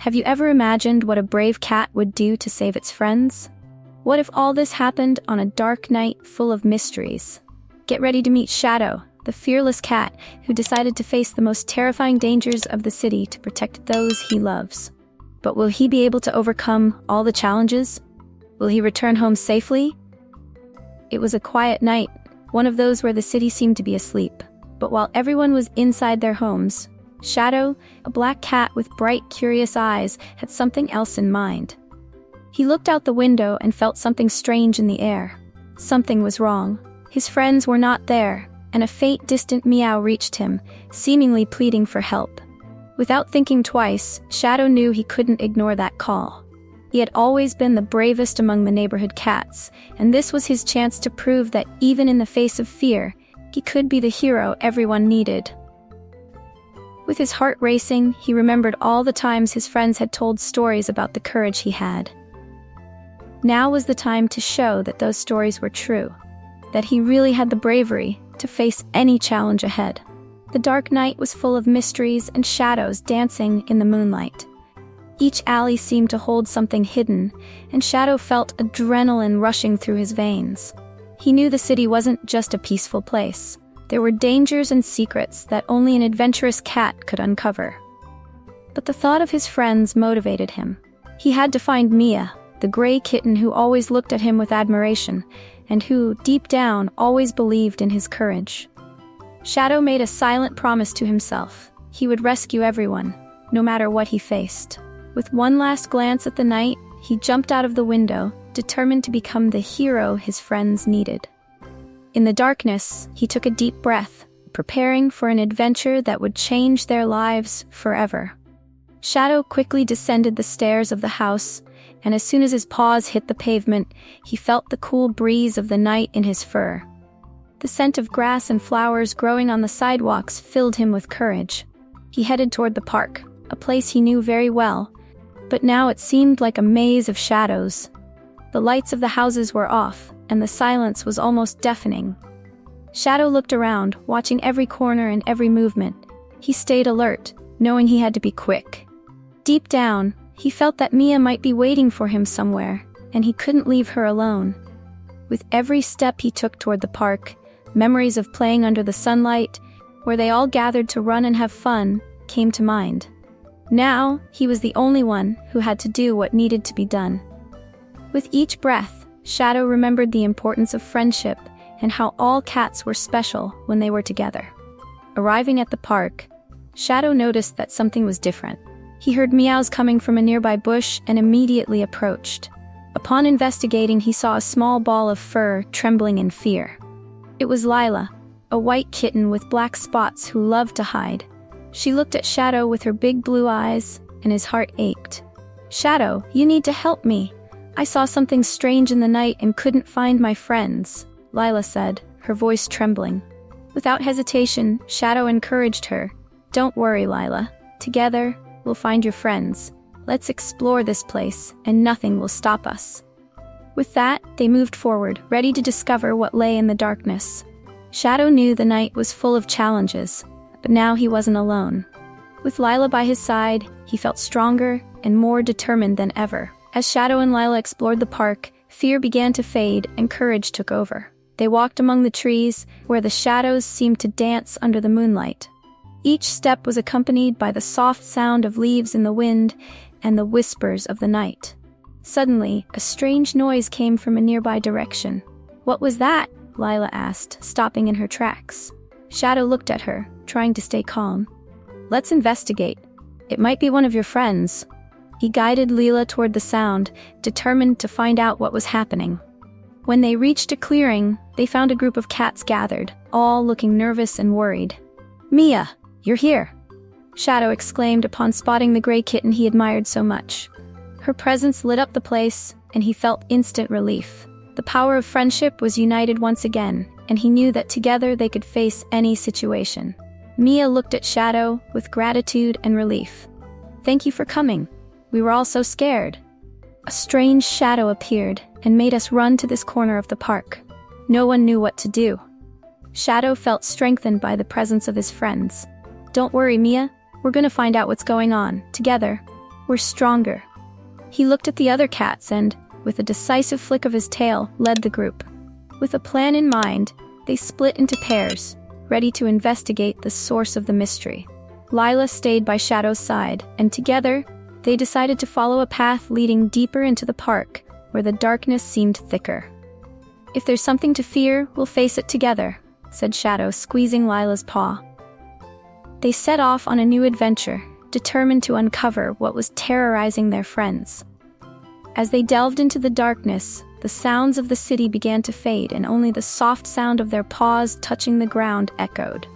Have you ever imagined what a brave cat would do to save its friends? What if all this happened on a dark night full of mysteries? Get ready to meet Shadow, the fearless cat who decided to face the most terrifying dangers of the city to protect those he loves. But will he be able to overcome all the challenges? Will he return home safely? It was a quiet night, one of those where the city seemed to be asleep. But while everyone was inside their homes, Shadow, a black cat with bright, curious eyes, had something else in mind. He looked out the window and felt something strange in the air. Something was wrong. His friends were not there, and a faint, distant meow reached him, seemingly pleading for help. Without thinking twice, Shadow knew he couldn't ignore that call. He had always been the bravest among the neighborhood cats, and this was his chance to prove that even in the face of fear, he could be the hero everyone needed. With his heart racing, he remembered all the times his friends had told stories about the courage he had. Now was the time to show that those stories were true, that he really had the bravery to face any challenge ahead. The dark night was full of mysteries and shadows dancing in the moonlight. Each alley seemed to hold something hidden, and Shadow felt adrenaline rushing through his veins. He knew the city wasn't just a peaceful place. There were dangers and secrets that only an adventurous cat could uncover. But the thought of his friends motivated him. He had to find Mia, the gray kitten who always looked at him with admiration, and who, deep down, always believed in his courage. Shadow made a silent promise to himself. He would rescue everyone, no matter what he faced. With one last glance at the night, he jumped out of the window, determined to become the hero his friends needed. In the darkness, he took a deep breath, preparing for an adventure that would change their lives forever. Shadow quickly descended the stairs of the house, and as soon as his paws hit the pavement, he felt the cool breeze of the night in his fur. The scent of grass and flowers growing on the sidewalks filled him with courage. He headed toward the park, a place he knew very well, but now it seemed like a maze of shadows. The lights of the houses were off, and the silence was almost deafening. Shadow looked around, watching every corner and every movement. He stayed alert, knowing he had to be quick. Deep down, he felt that Mia might be waiting for him somewhere, and he couldn't leave her alone. With every step he took toward the park, memories of playing under the sunlight, where they all gathered to run and have fun, came to mind. Now, he was the only one who had to do what needed to be done. With each breath, Shadow remembered the importance of friendship and how all cats were special when they were together. Arriving at the park, Shadow noticed that something was different. He heard meows coming from a nearby bush and immediately approached. Upon investigating, he saw a small ball of fur trembling in fear. It was Lila, a white kitten with black spots who loved to hide. She looked at Shadow with her big blue eyes, and his heart ached. "Shadow, you need to help me. I saw something strange in the night and couldn't find my friends," Lila said, her voice trembling. Without hesitation, Shadow encouraged her. "Don't worry, Lila. Together, we'll find your friends. Let's explore this place, and nothing will stop us." With that, they moved forward, ready to discover what lay in the darkness. Shadow knew the night was full of challenges, but now he wasn't alone. With Lila by his side, he felt stronger and more determined than ever. As Shadow and Lila explored the park, fear began to fade and courage took over. They walked among the trees, where the shadows seemed to dance under the moonlight. Each step was accompanied by the soft sound of leaves in the wind and the whispers of the night. Suddenly, a strange noise came from a nearby direction. "What was that?" Lila asked, stopping in her tracks. Shadow looked at her, trying to stay calm. "Let's investigate. It might be one of your friends." He guided Lila toward the sound, determined to find out what was happening. When they reached a clearing, they found a group of cats gathered, all looking nervous and worried. "Mia, you're here!" Shadow exclaimed upon spotting the gray kitten he admired so much. Her presence lit up the place, and he felt instant relief. The power of friendship was united once again, and he knew that together they could face any situation. Mia looked at Shadow with gratitude and relief. "Thank you for coming. We were all so scared." A strange shadow appeared and made us run to this corner of the park. No one knew what to do. Shadow felt strengthened by the presence of his friends. "Don't worry, Mia. We're gonna find out what's going on, together." We're stronger." He looked at the other cats and, with a decisive flick of his tail, led the group. With a plan in mind, they split into pairs, ready to investigate the source of the mystery. Lila stayed by Shadow's side, and together, they decided to follow a path leading deeper into the park, where the darkness seemed thicker. "If there's something to fear, we'll face it together," said Shadow, squeezing Lila's paw. They set off on a new adventure, determined to uncover what was terrorizing their friends. As they delved into the darkness, the sounds of the city began to fade, and only the soft sound of their paws touching the ground echoed.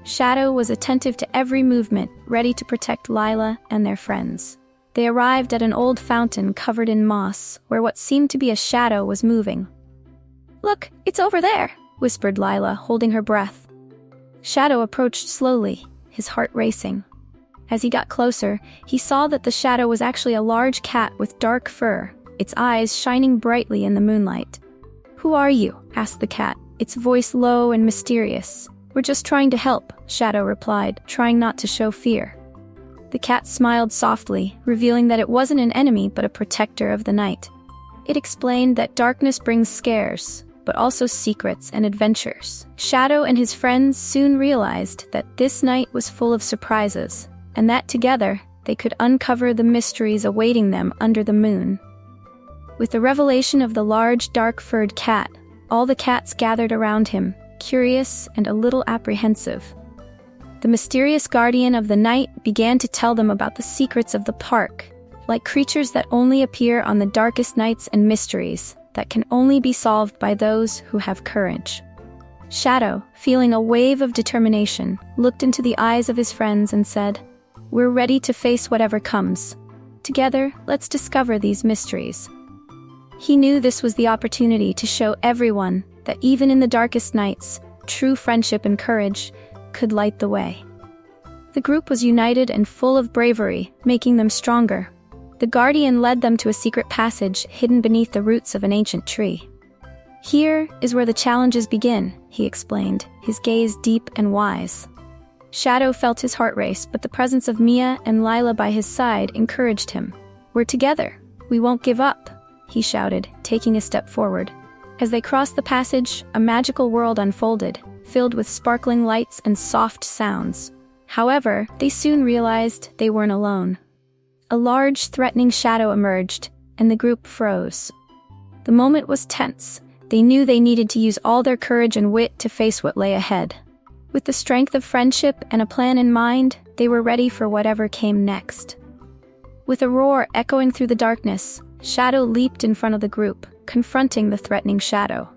Shadow was attentive to every movement, ready to protect Lila and their friends. They arrived at an old fountain covered in moss, where what seemed to be a shadow was moving. "Look, it's over there," whispered Lila, holding her breath. Shadow approached slowly, his heart racing. As he got closer, he saw that the shadow was actually a large cat with dark fur, its eyes shining brightly in the moonlight. "Who are you?" asked the cat, its voice low and mysterious. "We're just trying to help," Shadow replied, trying not to show fear. The cat smiled softly, revealing that it wasn't an enemy but a protector of the night. It explained that darkness brings scares, but also secrets and adventures. Shadow and his friends soon realized that this night was full of surprises, and that together, they could uncover the mysteries awaiting them under the moon. With the revelation of the large, dark-furred cat, all the cats gathered around him, curious and a little apprehensive. The mysterious guardian of the night began to tell them about the secrets of the park, like creatures that only appear on the darkest nights and mysteries that can only be solved by those who have courage. Shadow, feeling a wave of determination, looked into the eyes of his friends and said, "We're ready to face whatever comes. Together, let's discover these mysteries." He knew this was the opportunity to show everyone that even in the darkest nights, true friendship and courage could light the way. The group was united and full of bravery, making them stronger. The guardian led them to a secret passage hidden beneath the roots of an ancient tree. "Here is where the challenges begin," he explained, his gaze deep and wise. Shadow felt his heart race, but the presence of Mia and Lila by his side encouraged him. "We're together. We won't give up," he shouted, taking a step forward. As they crossed the passage, a magical world unfolded, filled with sparkling lights and soft sounds. However, they soon realized they weren't alone. A large, threatening shadow emerged, and the group froze. The moment was tense. They knew they needed to use all their courage and wit to face what lay ahead. With the strength of friendship and a plan in mind, they were ready for whatever came next. With a roar echoing through the darkness, Shadow leaped in front of the group, confronting the threatening shadow.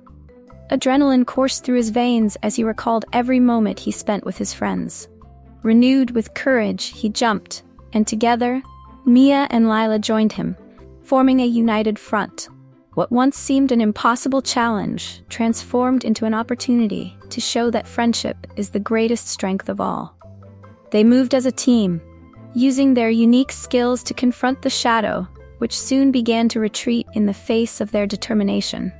Adrenaline coursed through his veins as he recalled every moment he spent with his friends. Renewed with courage, he jumped, and together, Mia and Lila joined him, forming a united front. What once seemed an impossible challenge transformed into an opportunity to show that friendship is the greatest strength of all. They moved as a team, using their unique skills to confront the shadow, which soon began to retreat in the face of their determination.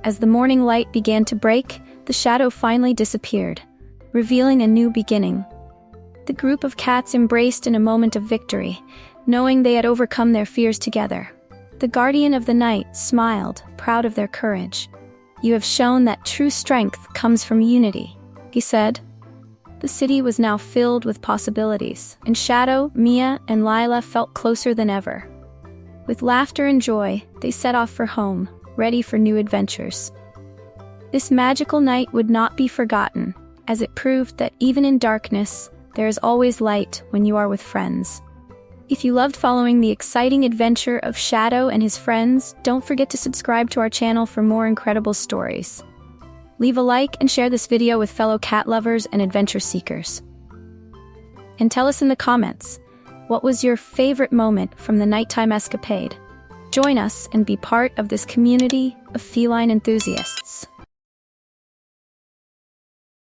As the morning light began to break, the shadow finally disappeared, revealing a new beginning. The group of cats embraced in a moment of victory, knowing they had overcome their fears together. The guardian of the night smiled, proud of their courage. "You have shown that true strength comes from unity," he said. The city was now filled with possibilities, and Shadow, Mia, and Lila felt closer than ever. With laughter and joy, they set off for home, ready for new adventures. This magical night would not be forgotten, as it proved that even in darkness, there is always light when you are with friends. If you loved following the exciting adventure of Shadow and his friends, don't forget to subscribe to our channel for more incredible stories. Leave a like and share this video with fellow cat lovers and adventure seekers. And tell us in the comments, what was your favorite moment from the nighttime escapade? Join us and be part of this community of feline enthusiasts.